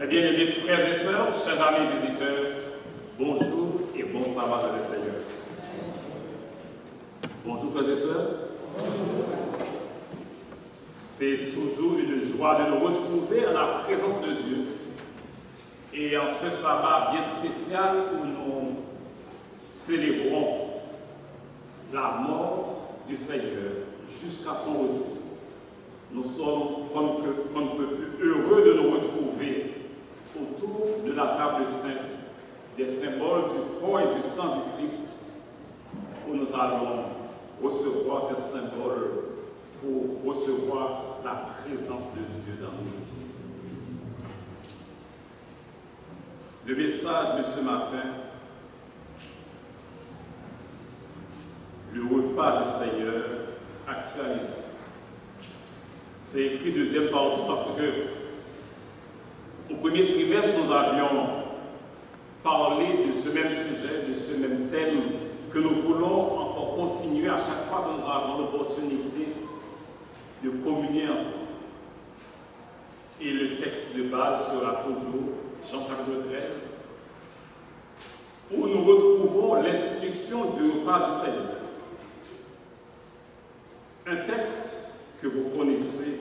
Bien-aimés frères et sœurs, chers amis visiteurs, bonjour et bon sabbat dans le Seigneur. Bonjour frères et sœurs. C'est toujours une joie de nous retrouver en la présence de Dieu. Et en ce sabbat bien spécial où nous célébrons la mort du Seigneur jusqu'à son retour. Nous sommes qu'on ne peut plus heureux de nous retrouver autour de la table sainte, des symboles du corps et du sang du Christ, où nous allons recevoir ces symboles pour recevoir la présence de Dieu dans nos vies. Le message de ce matin, le repas du Seigneur actualisé. C'est écrit deuxième partie parce que au premier trimestre, nous avions parlé de ce même sujet, de ce même thème que nous voulons encore continuer à chaque fois que nous avons l'opportunité de communier ensemble. Et le texte de base sera toujours Jean chapitre 13, où nous retrouvons l'institution du repas du Seigneur. Un texte que vous connaissez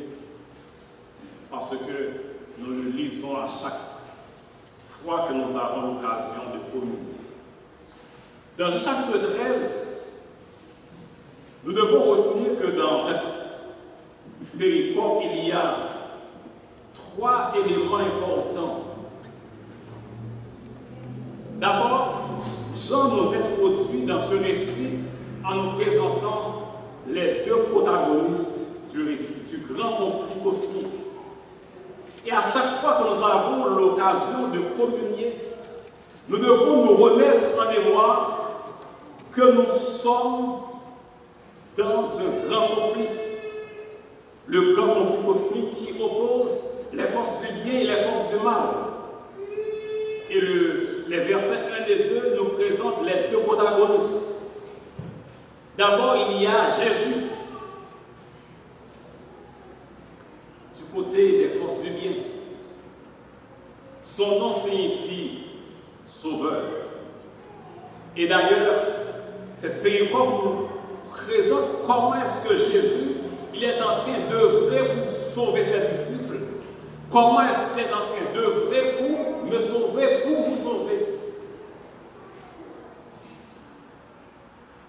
parce que nous le lisons à chaque fois que nous avons l'occasion de communier. Dans le chapitre 13, nous devons retenir que dans cette péricope, il y a trois éléments importants. D'abord, Jean nous introduit dans ce récit en nous présentant les deux protagonistes du récit, du grand conflit cosmique. Et à chaque fois que nous avons l'occasion de communier, nous devons nous remettre en mémoire que nous sommes dans un grand conflit. Le grand conflit cosmique qui oppose les forces du bien et les forces du mal. Et les versets 1 et 2 nous présentent les deux protagonistes. D'abord, il y a Jésus, du côté des forces du bien. Son nom signifie sauveur. Et d'ailleurs, cette péricope nous présente comment est-ce que Jésus il est en train d'œuvrer pour sauver ses disciples. Comment est-ce qu'il est en train d'œuvrer pour me sauver, pour vous sauver.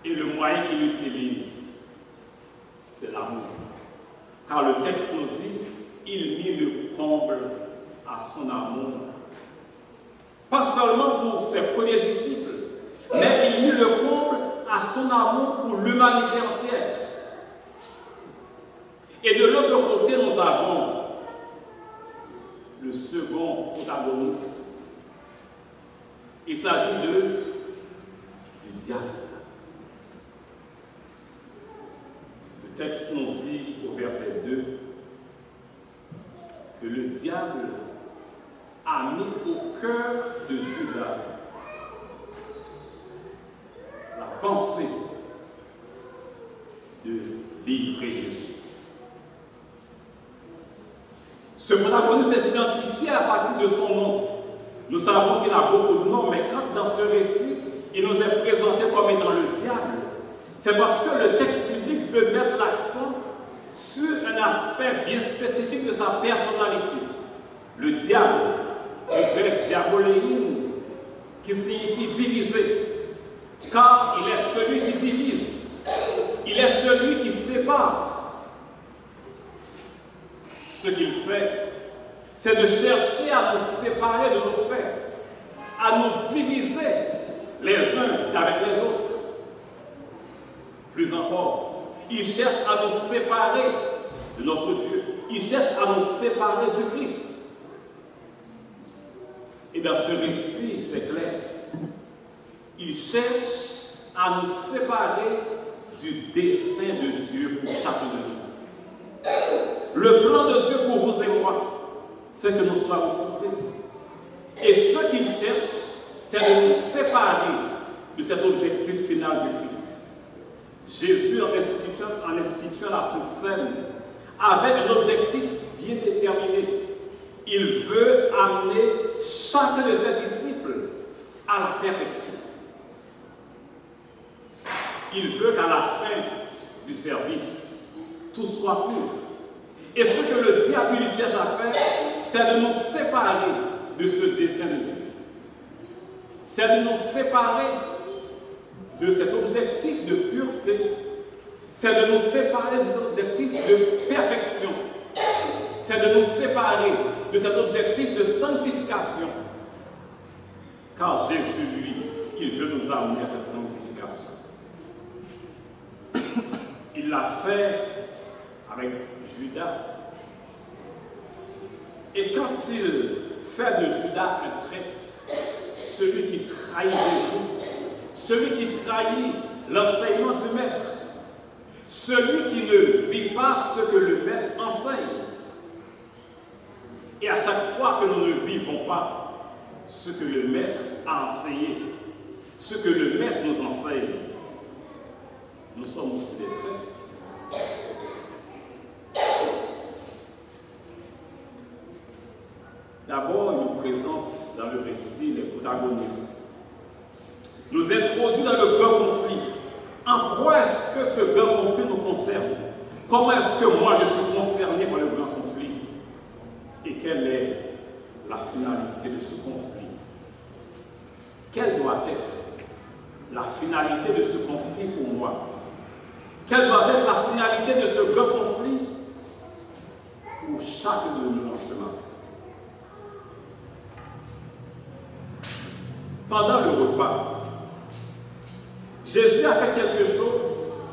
Et le moyen qu'il utilise, c'est l'amour. Car le texte nous dit, il mit le comble à son amour. Pas seulement pour ses premiers disciples, mais il mit le comble à son amour pour l'humanité entière. Et de l'autre côté, nous avons le second protagoniste. Il s'agit du diable. Le texte nous dit au verset 2 que le diable a mis au cœur de Judas la pensée de livrer Jésus. Ce protagoniste est identifié à partir de son nom. Nous savons qu'il a beaucoup de noms, mais quand dans ce récit, il nous est présenté comme étant le diable, c'est parce que le texte biblique veut mettre l'accent sur un aspect bien spécifique de sa personnalité. Le diable, du grec diaboléine, qui signifie diviser, car il est celui qui divise, il est celui qui sépare. Ce qu'il fait, c'est de chercher à nous séparer de nos frères, à nous diviser les uns avec les autres. Plus encore, il cherche à nous séparer de notre Dieu. Il cherche à nous séparer du Christ. Et dans ce récit, c'est clair. Il cherche à nous séparer du dessein de Dieu pour chacun de nous. Le plan de Dieu pour vous et moi, c'est que nous soyons sauvés. Et ce qu'il cherche, c'est de nous séparer de cet objectif final du Christ. Jésus, en instituant la Sainte Seine, avait un objectif bien déterminé. Il veut amener chacun de ses disciples à la perfection. Il veut qu'à la fin du service, tout soit pur. Et ce que le diable il cherche à faire, c'est de nous séparer de ce dessein de Dieu. C'est de nous séparer de cet objectif de pureté. C'est de nous séparer de cet objectif de perfection. C'est de nous séparer de cet objectif de sanctification. Car Jésus, lui, il veut nous amener à cette sanctification. Il l'a fait avec Judas. Et quand il fait de Judas un traître, celui qui trahit Jésus, celui qui trahit l'enseignement du Maître, celui qui ne vit pas ce que le Maître enseigne. Et à chaque fois que nous ne vivons pas ce que le Maître a enseigné, ce que le Maître nous enseigne, nous sommes aussi des traîtres. D'abord, il nous présente dans le récit les protagonistes. Nous introduit dans le grand conflit. En quoi est-ce que ce grand conflit nous concerne? Comment est-ce que moi je suis concerné par le grand conflit? Et quelle est la finalité de ce conflit? Quelle doit être la finalité de ce conflit pour moi? Quelle doit être la finalité de ce grand conflit pour chacun de nous en ce matin? Pendant le repas, Jésus a fait quelque chose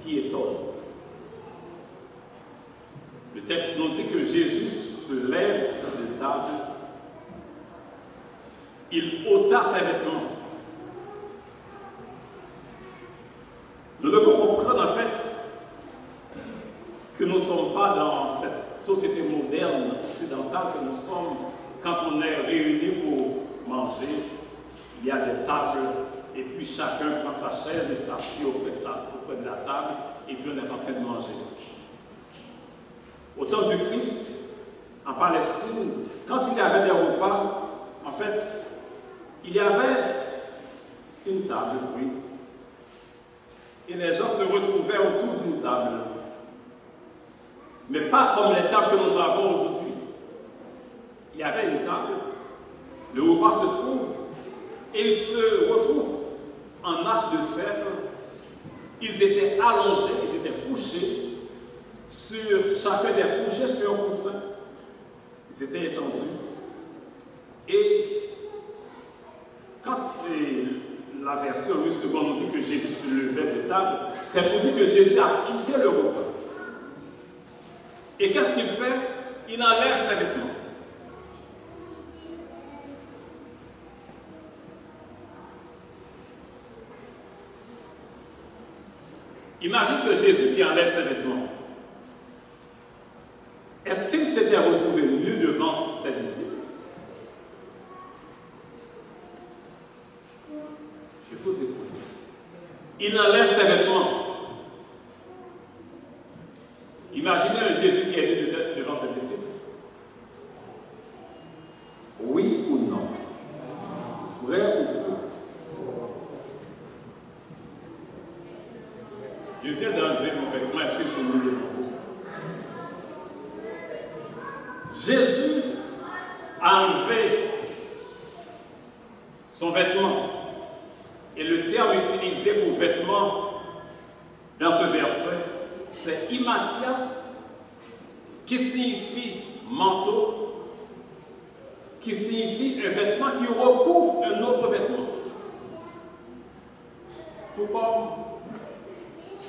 qui étonne. Le texte nous dit que Jésus se lève de table, il ôta ses vêtements. Nous devons comprendre en fait que nous ne sommes pas dans cette société moderne occidentale que nous sommes quand on est réunis pour manger. Il y a des tables et puis chacun prend sa chaise et s'assied auprès de la table et puis on est en train de manger. Au temps du Christ, en Palestine, quand il y avait des repas, en fait, il y avait une table, oui, et les gens se retrouvaient autour d'une table. Mais pas comme les tables que nous avons aujourd'hui. Il y avait une table, le repas se trouve, et ils se retrouvent en arc de cercle. Ils étaient allongés, ils étaient couchés, chacun était couché sur un coussin. Ils étaient étendus. Et quand la version 8 secondes nous dit que Jésus se levait de table, c'est pour dire que Jésus a quitté le repas. Et qu'est-ce qu'il fait? Il enlève ses vêtements. Imagine que Jésus qui enlève ses vêtements. Est-ce qu'il s'était retrouvé nu devant ses disciples? Je vous écoute. Il enlève ses vêtements. Imaginez un Jésus qui est nu devant ses disciples. Oui ou non? Vrai ou faux? Je viens d'enlever mon vêtement. Est-ce que je suis nu devant vous? Jésus a enlevé son vêtement. Et le terme utilisé pour vêtement dans ce verset, c'est imatia, qui signifie manteau, qui signifie un vêtement qui recouvre un autre vêtement. Tout comme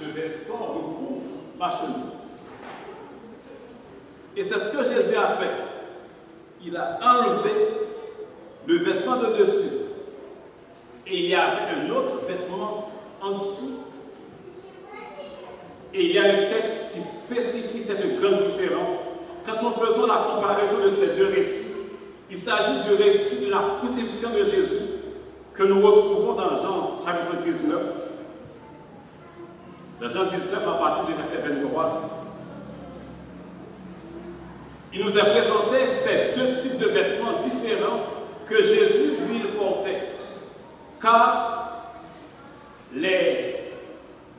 ce veston recouvre ma chemise. Et c'est ce que Jésus a fait. Il a enlevé le vêtement de dessus. Et il y avait un autre vêtement en dessous. Et il y a un texte qui spécifie cette grande différence. Quand nous faisons la comparaison de ces deux récits, il s'agit du récit de la crucifixion de Jésus que nous retrouvons dans Jean chapitre 19. Dans Jean 19 à partir du verset 23. il nous a présenté ces deux types de vêtements différents que Jésus, lui, il portait. Car les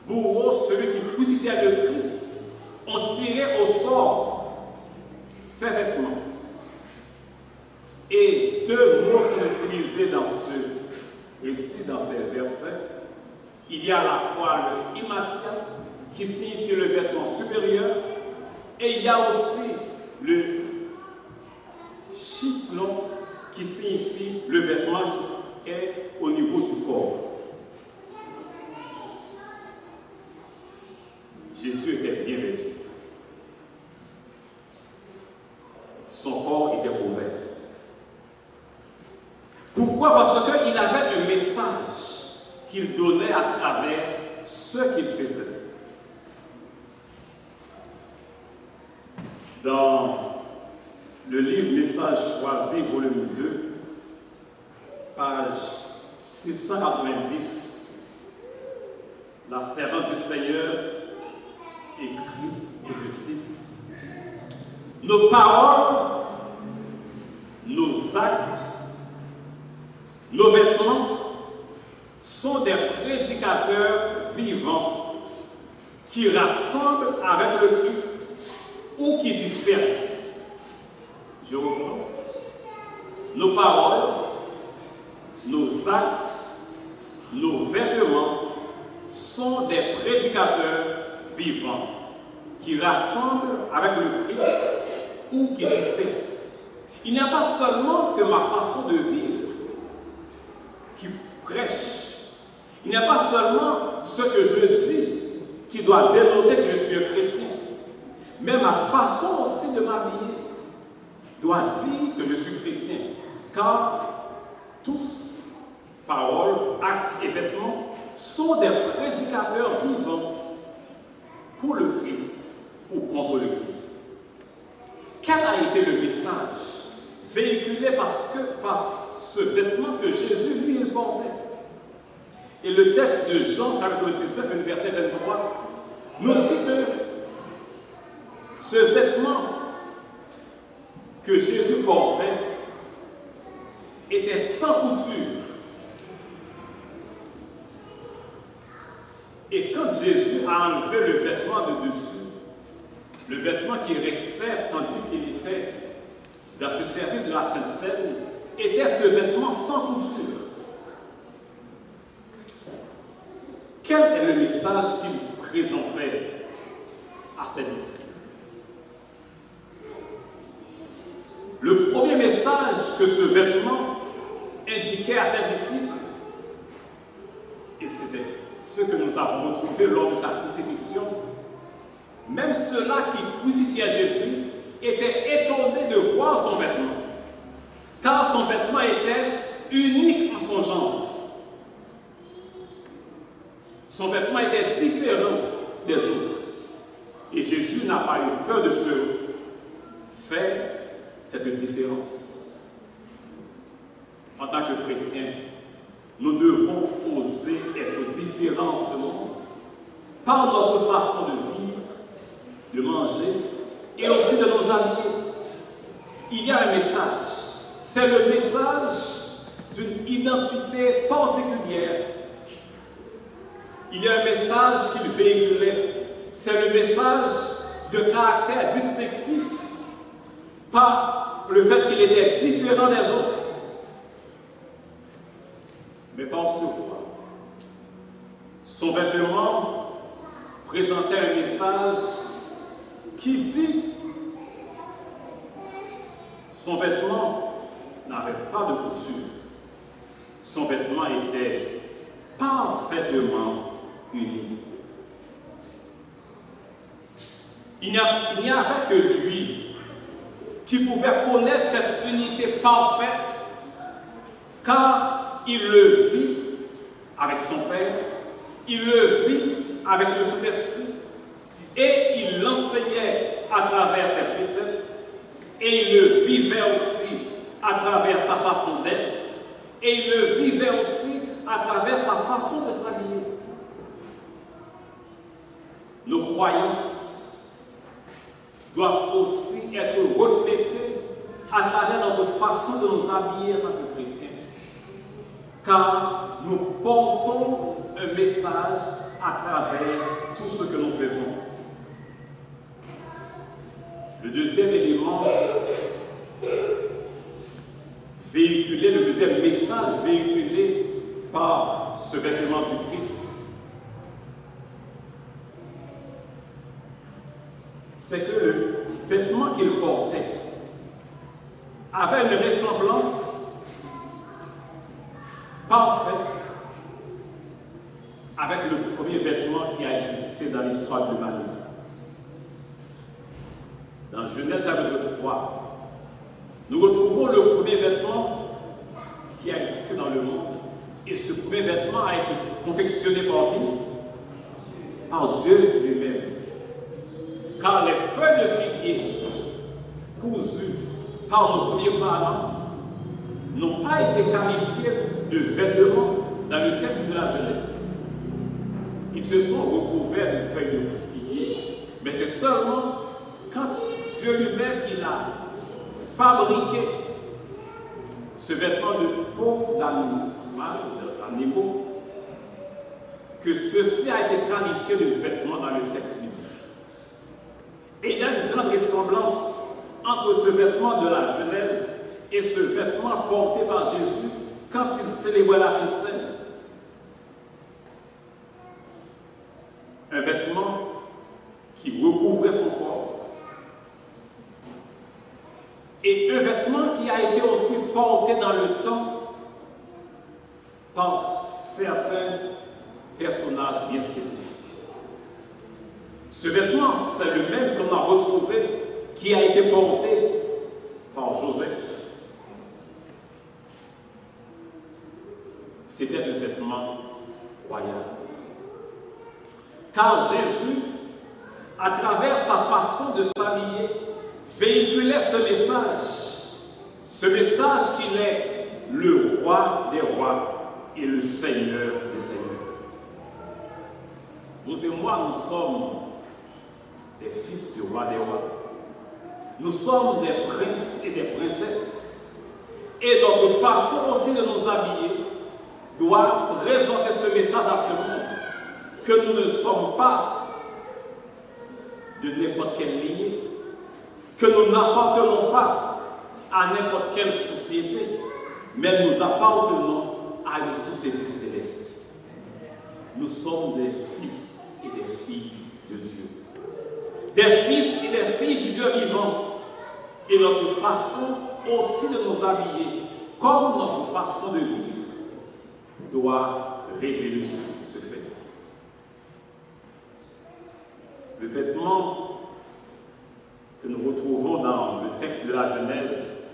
bourreaux, celui qui crucifiait le Christ, ont tiré au sort ses vêtements. Et deux mots sont utilisés dans ce récit, dans ces versets. Il y a à la fois le imatia, qui signifie le vêtement supérieur, et il y a aussi le chiklon, qui signifie le vêtement qui est au niveau du corps. Jésus était bien vêtu. Son corps était couvert. Pourquoi? Parce qu'il avait un message qu'il donnait à travers ce qu'il faisait. Dans le livre Message choisi, volume 2, page 690, la servante du Seigneur écrit, et je cite, « Nos paroles, nos actes, nos vêtements sont des prédicateurs vivants qui rassemblent avec le Christ ou qui dispersent. » Je reprends. Nos paroles, nos actes, nos vêtements sont des prédicateurs vivants qui rassemblent avec le Christ ou qui dispersent. Il n'y a pas seulement que ma façon de vivre qui prêche. Il n'y a pas seulement ce que je dis qui doit dénoter que je suis un chrétien, mais ma façon aussi de m'habiller doit dire que je suis chrétien, car tous, paroles, actes et vêtements, sont des prédicateurs vivants pour le Christ ou contre le Christ. Quel a été le message véhiculé par ce vêtement que Jésus, lui, il portait? Et le texte de Jean, chapitre 19, verset 23, nous dit que ce vêtement que Jésus portait était sans couture. Et quand Jésus a enlevé le vêtement de dessus, le vêtement qui restait tandis qu'il était dans ce service de la Sainte Seine, était ce vêtement sans couture. Quel est le message qu'il présentait à ses disciples? Le premier message que ce vêtement indiquait à ses disciples, et c'était ce que nous avons retrouvé lors de sa crucifixion, même ceux-là qui crucifiaient Jésus étaient étonnés de voir son vêtement, car son vêtement était unique en son genre. Son vêtement était différent des autres. Et Jésus n'a pas eu peur de se faire cette différence. En tant que chrétiens, nous devons oser être différents en ce monde par notre façon de vivre, de manger et aussi de nous habiller. Il y a un message. C'est le message d'une identité particulière. Il y a un message qu'il véhiculait. C'est le message de caractère distinctif par le fait qu'il était différent des autres. Mais par ce quoi son vêtement présentait un message qui dit son vêtement n'avait pas de couture. Son vêtement était parfaitement uni. Il n'y avait que lui qui pouvait connaître cette unité parfaite, car il le vit avec son Père, il le vit avec le Saint-Esprit, et il l'enseignait à travers ses préceptes, et il le vivait aussi à travers sa façon d'être, et il le vivait aussi à travers sa façon de s'habiller. Nos croyances doivent aussi être reflétés à travers notre façon de nous habiller en tant que chrétiens. Car nous portons un message à travers tout ce que nous faisons. Le deuxième élément véhiculé, le deuxième message véhiculé par ce vêtement du Christ, c'est que le vêtement qu'il portait avait une ressemblance parfaite avec le premier vêtement qui a existé dans l'histoire de l'humanité. Dans Genèse chapitre 3, nous retrouvons le premier vêtement qui a existé dans le monde. Et ce premier vêtement a été confectionné par qui? Par Dieu lui-même. Car les feuilles de figuier cousues par nos premiers parents n'ont pas été qualifiées de vêtements dans le texte de la Genèse. Ils se sont recouverts de feuilles de figuier, mais c'est seulement quand Dieu lui-même il a fabriqué ce vêtement de peau d'animaux que ceci a été qualifié de vêtement dans le texte biblique. Et il y a une grande ressemblance entre ce vêtement de la Genèse et ce vêtement porté par Jésus quand il célébrait la Sainte Seine. Un vêtement qui recouvrait son corps. Et un vêtement qui a été aussi porté dans le temps par certains personnages bien spécifiques. Ce vêtement, c'est le même qu'on a retrouvé, qui a été porté par Joseph. C'était un vêtement royal. Car Jésus, à travers sa façon de s'habiller, véhiculait ce message qu'il est le roi des rois et le seigneur des seigneurs. Vous et moi, nous sommes des fils du roi des rois. Nous sommes des princes et des princesses. Et notre façon aussi de nous habiller doit présenter ce message à ce monde que nous ne sommes pas de n'importe quelle lignée, que nous n'appartenons pas à n'importe quelle société, mais nous appartenons à une société céleste. Nous sommes des fils et des filles de Dieu. Des fils et des filles du Dieu vivant. Et notre façon aussi de nous habiller, comme notre façon de vivre, doit révéler ce fait. Le vêtement que nous retrouvons dans le texte de la Genèse,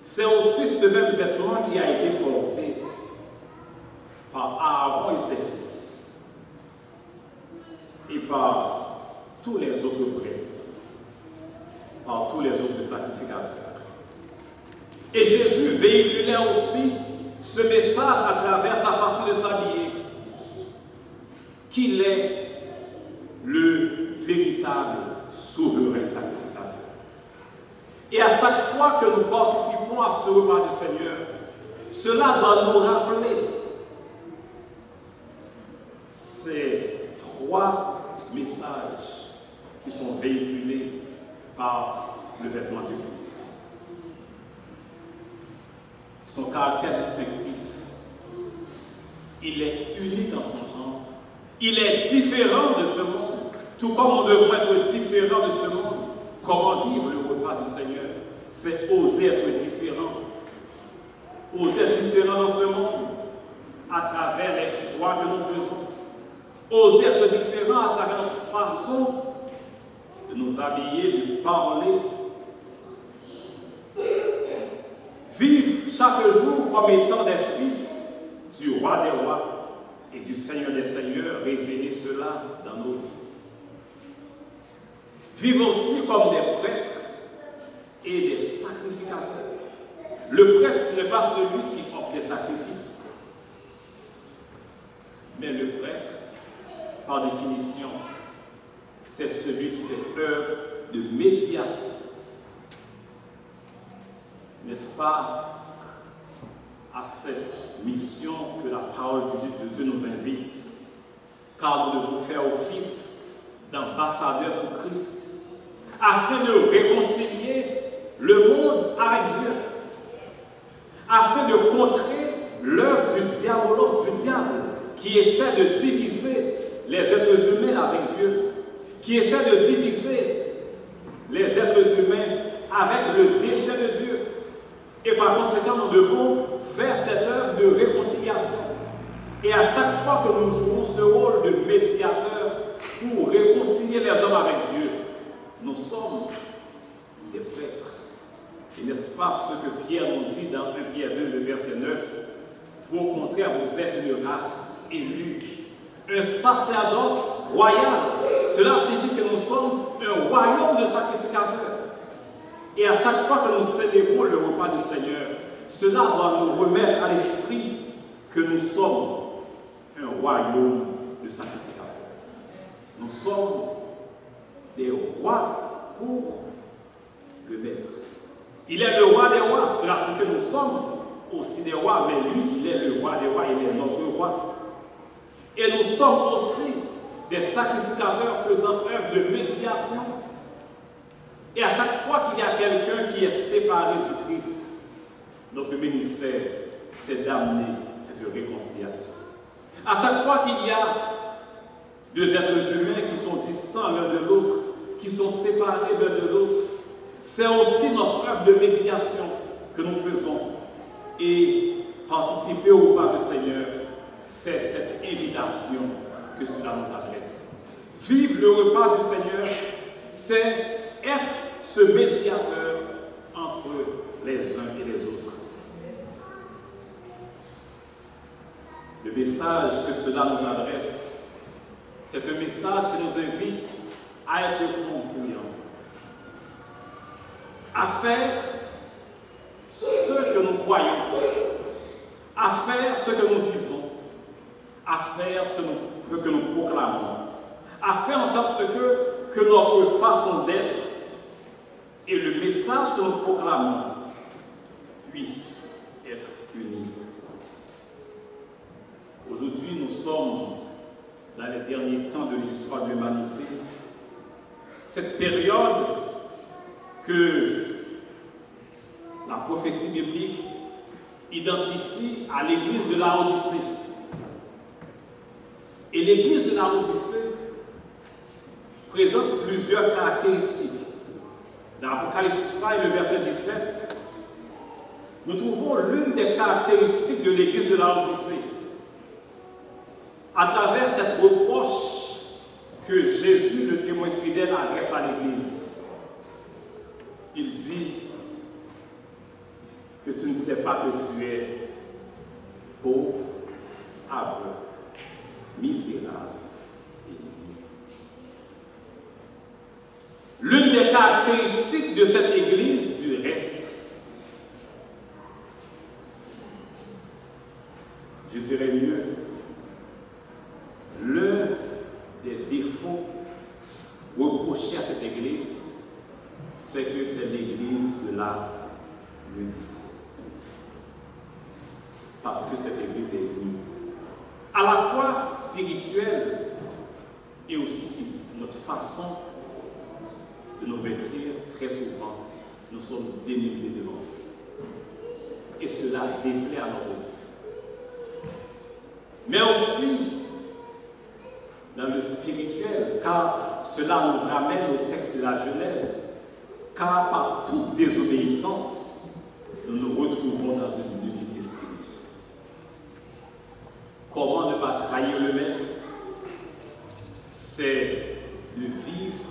c'est aussi ce même vêtement qui a été porté par Aaron et ses fils et par tous les autres prêtres, par tous les autres sacrificateurs. Et Jésus véhiculait aussi ce message à travers sa façon de s'habiller, qu'il est le véritable souverain sacrificateur. Et à chaque fois que nous participons à ce repas du Seigneur, cela doit nous rappeler ces trois messages qui sont véhiculés par le vêtement du Christ. Son caractère distinctif, il est unique dans son genre, il est différent de ce monde, tout comme on devrait être différent de ce monde. Comment vivre le repas du Seigneur? C'est oser être différent. Oser être différent dans ce monde à travers les choix que nous faisons. Oser être différent à travers notre façon de nous habiller, de parler. Vivre chaque jour comme étant des fils du roi des rois et du Seigneur des seigneurs, révéler cela dans nos vies. Vivre aussi comme des prêtres et des sacrificateurs. Le prêtre, ce n'est pas celui qui offre des sacrifices, mais le prêtre, par définition, c'est celui qui fait œuvre de médiation. N'est-ce pas à cette mission que la parole de Dieu nous invite, car nous devons faire office d'ambassadeurs pour Christ, afin de réconcilier le monde avec Dieu, afin de contrer l'œuvre du diable, qui essaie de diviser les êtres humains avec Dieu, qui essaie de diviser les êtres humains avec le dessein de Dieu. Et par conséquent, nous devons faire cette œuvre de réconciliation. Et à chaque fois que nous jouons ce rôle de médiateur pour réconcilier les hommes avec Dieu, nous sommes des prêtres. Et n'est-ce pas ce que Pierre nous dit dans 1 Pierre 2, le verset 9? Vous, au contraire, vous êtes une race élue, un sacerdoce royal. Cela signifie que nous sommes un royaume de sacrificateurs. Et à chaque fois que nous célébrons le repas du Seigneur, cela doit nous remettre à l'esprit que nous sommes un royaume de sacrificateurs. Nous sommes des rois pour le Maître. Il est le roi des rois. Cela signifie que nous sommes aussi des rois, mais lui, il est le roi des rois, il est notre roi. Et nous sommes aussi des sacrificateurs faisant œuvre de médiation. Et à chaque fois qu'il y a quelqu'un qui est séparé du Christ, notre ministère, c'est d'amener cette réconciliation. À chaque fois qu'il y a deux êtres humains qui sont distants l'un de l'autre, qui sont séparés l'un de l'autre, c'est aussi notre œuvre de médiation que nous faisons. Et participer au repas du Seigneur, c'est cette invitation que cela nous adresse. Vivre le repas du Seigneur, c'est être ce médiateur entre les uns et les autres. Le message que cela nous adresse, c'est un message qui nous invite à être concluants, à faire ce que nous croyons, à faire ce que nous disons, à faire ce que nous proclamons, à faire en sorte que notre façon d'être et le message que nous proclamons puissent être unis. Aujourd'hui, nous sommes dans les derniers temps de l'histoire de l'humanité. Cette période que la prophétie biblique identifie à l'église de Laodicée. Et l'église de Laodicée présente plusieurs caractéristiques. Dans Apocalypse 3 et le verset 17, nous trouvons l'une des caractéristiques de l'église de Laodicée. À travers cette reproche que Jésus, le témoin fidèle, adresse à l'église, il dit que tu ne sais pas que tu es pauvre, aveugle, misérable et nu. L'une des caractéristiques de cette église, du reste, je dirais mieux, l'un des défauts reprochés à cette église, c'est que c'est l'église de la nudité. Parce que cette église est nue, à la fois spirituelle et aussi physique. Notre façon de nous vêtir, très souvent, nous sommes dénudés devant. Et cela déplaît à notre Dieu. Mais aussi dans le spirituel, car cela nous ramène au texte de la Genèse, car par toute désobéissance, nous nous retrouvons dans une nudité spirituelle. Comment ne pas trahir le Maître? C'est de vivre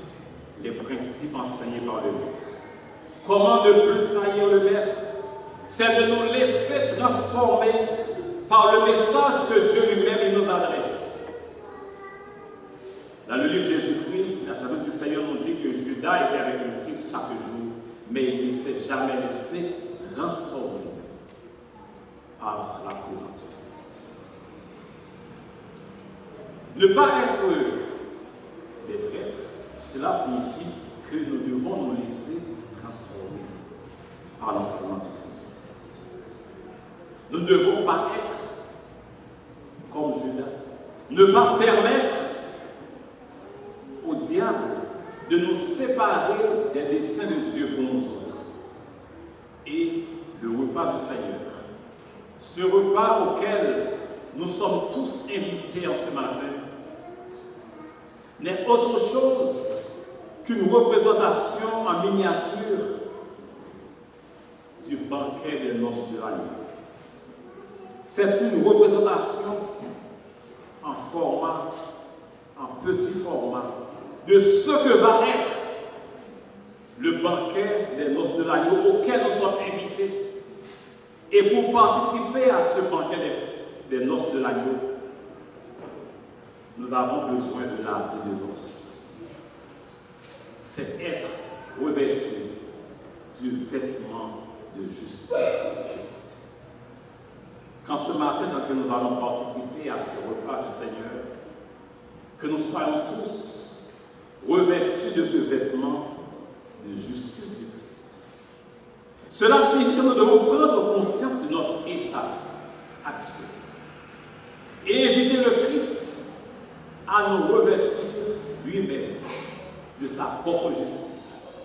les principes enseignés par le Maître. Comment ne plus trahir le Maître? C'est de nous laisser transformer par le message que Dieu lui-même nous adresse. Dans le livre Jésus-Christ, la sagesse du Seigneur nous dit que Judas était avec le Christ chaque jour, mais il ne s'est jamais laissé transformer par la présence de Christ. Ne pas être des traîtres, cela signifie que nous devons nous laisser transformer par l'enseignement du Christ. Nous ne devons pas être comme Judas, ne pas permettre au diable de nous séparer des desseins de Dieu pour nous autres. Et le repas du Seigneur, ce repas auquel nous sommes tous invités en ce matin, n'est autre chose qu'une représentation en miniature du banquet des noces de l'agneau. C'est une représentation en format, en petit format, de ce que va être le banquet des noces de l'agneau auquel nous sommes invités. Et pour participer à ce banquet des noces de l'agneau, nous avons besoin de l'arbre et de noces. C'est être revêtu du vêtement de justice de Christ. Quand ce matin, quand nous allons participer à ce repas du Seigneur, que nous soyons tous revêtus de ce vêtement de justice du Christ. Cela signifie que nous devons prendre conscience de notre état actuel et éviter le Christ à nous revêtir lui-même de sa propre justice.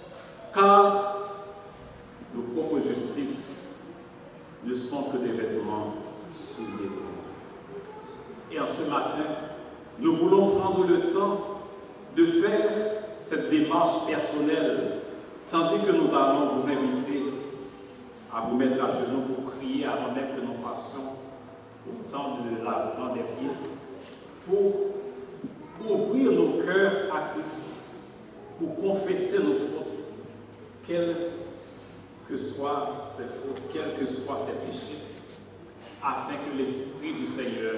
Car nos propres justices ne sont que des vêtements souillés. Et en ce matin, nous voulons prendre le temps de faire cette démarche personnelle, tandis que nous allons vous inviter à vous mettre à genoux pour prier avant même que nous passions au temps de lavement des pieds, pour ouvrir nos cœurs à Christ, pour confesser nos fautes, quelles que soient ces fautes, quels que soient ces péchés, afin que l'Esprit du Seigneur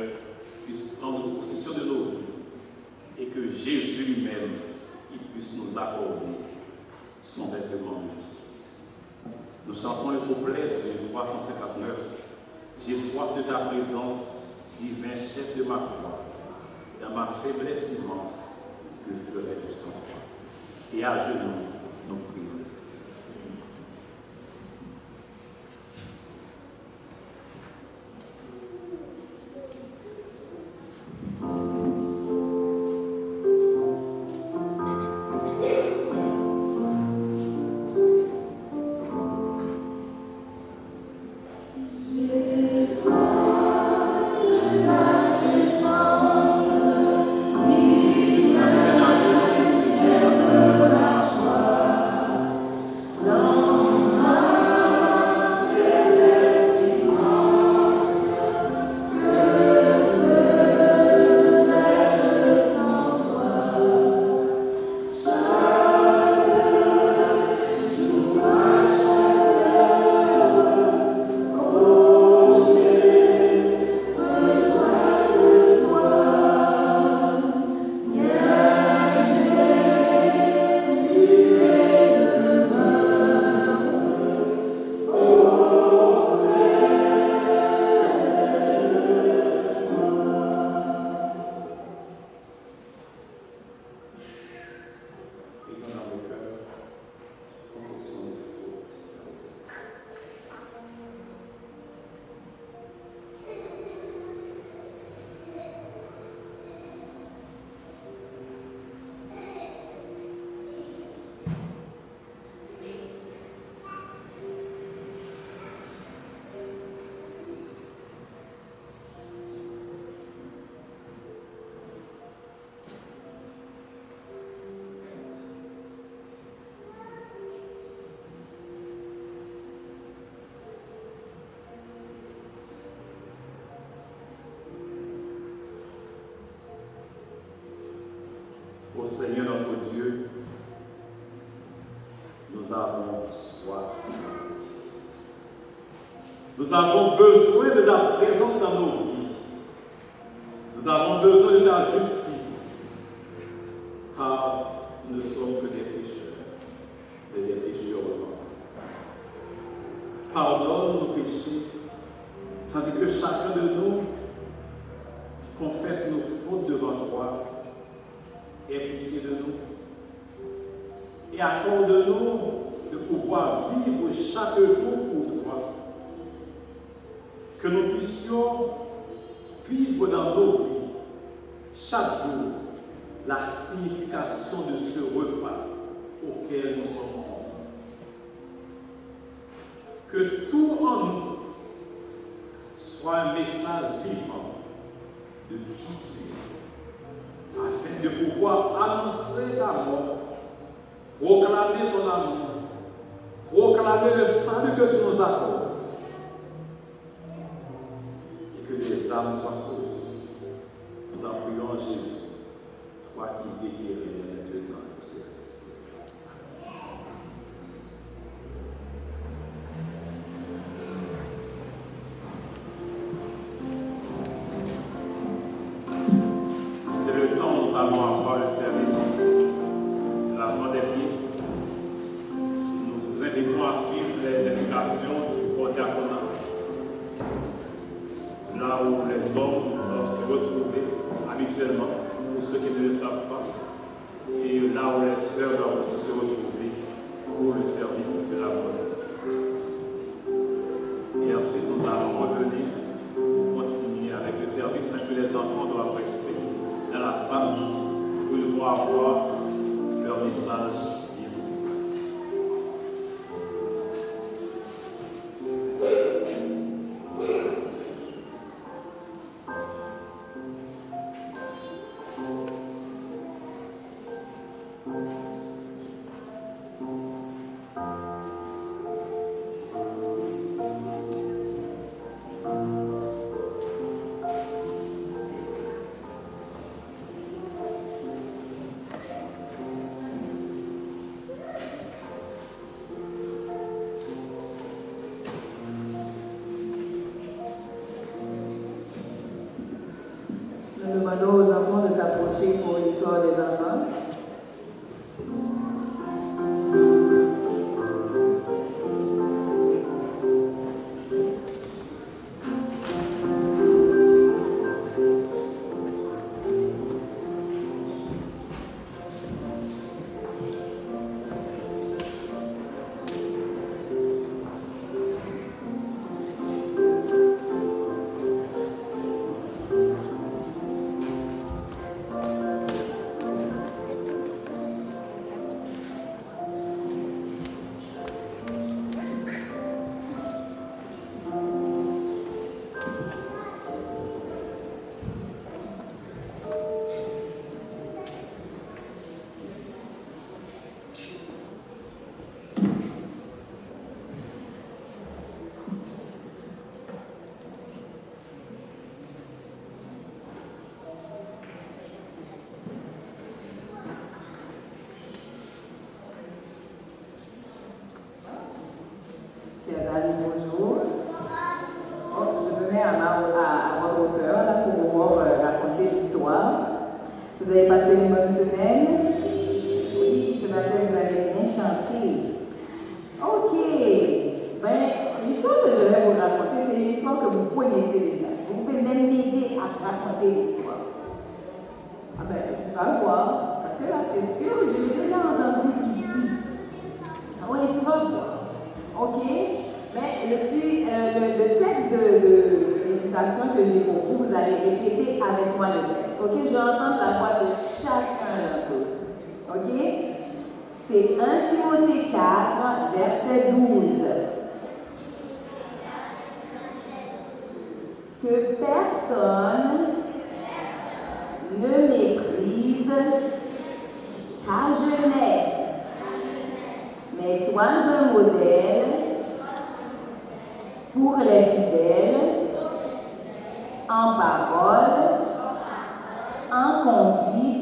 puisse prendre possession de nos vies et que Jésus lui-même puisse nous accorder son vêtement de justice. Nous chantons le couplet du 359. J'ai soif de ta présence, divin chef de ma foi, dans ma faiblesse immense, que ferais-tu sans toi? Et à genoux, nous prions le Seigneur. Ô Seigneur notre Dieu, nous avons soif de ta présence. Nous avons besoin de ta présence dans nos vies. Nous avons besoin de ta justice, car nous ne sommes que des pécheurs, mais des pécheurs repentis. Pardonne nos péchés, tandis que chacun de nous confesse nos fautes devant toi. Aie pitié de nous. Et accorde-nous de pouvoir vivre chaque jour pour toi. Que nous puissions vivre dans nos vies, chaque jour, la signification de ce repas auquel nous sommes conviés. Que tout en nous soit un message vivant de qui tu es, afin de pouvoir annoncer ta mort, proclamer ton amour, proclamer le salut que tu nous accordes, et que les âmes soient sauvées. Nous t'en prions, Jésus, toi qui vis et règnes dans le service. C'est le temps où nous allons avoir le service de la voix des pieds. Nous vous invitons à suivre les indications du corps diaconal, là où les hommes doivent se retrouver habituellement, pour ceux qui ne le savent pas, et là où les sœurs doivent aussi se retrouver pour le service de la voix. Et ensuite, nous allons revenir pour continuer avec le service, parce que les enfants doivent rester dans la salle pour ils vont avoir leur message. Nous demandons aux enfants de s'approcher pour l'histoire des enfants. Chers amis, bonjour. Je me mets à votre hauteur là, pour pouvoir raconter l'histoire. Vous avez passé une bonne semaine? Oui, ce matin vous avez bien chanté. Ok. Ben, l'histoire que je vais vous raconter, c'est une histoire que vous connaissez déjà. Vous pouvez même m'aider à raconter l'histoire. Ah ben, tu vas voir. Parce que là, c'est sûr, je l'ai déjà entendu ici. Oui, tu vas voir. Ok, mais le texte de méditation que j'ai pour vous, vous allez répéter avec moi le texte. Ok, je vais entendre la voix de chacun d'entre vous. Ok, c'est 1 Timothée 4, verset 12. Que personne ne méprise ta jeunesse, mais sois un modèle pour les fidèles, en parole, en conduite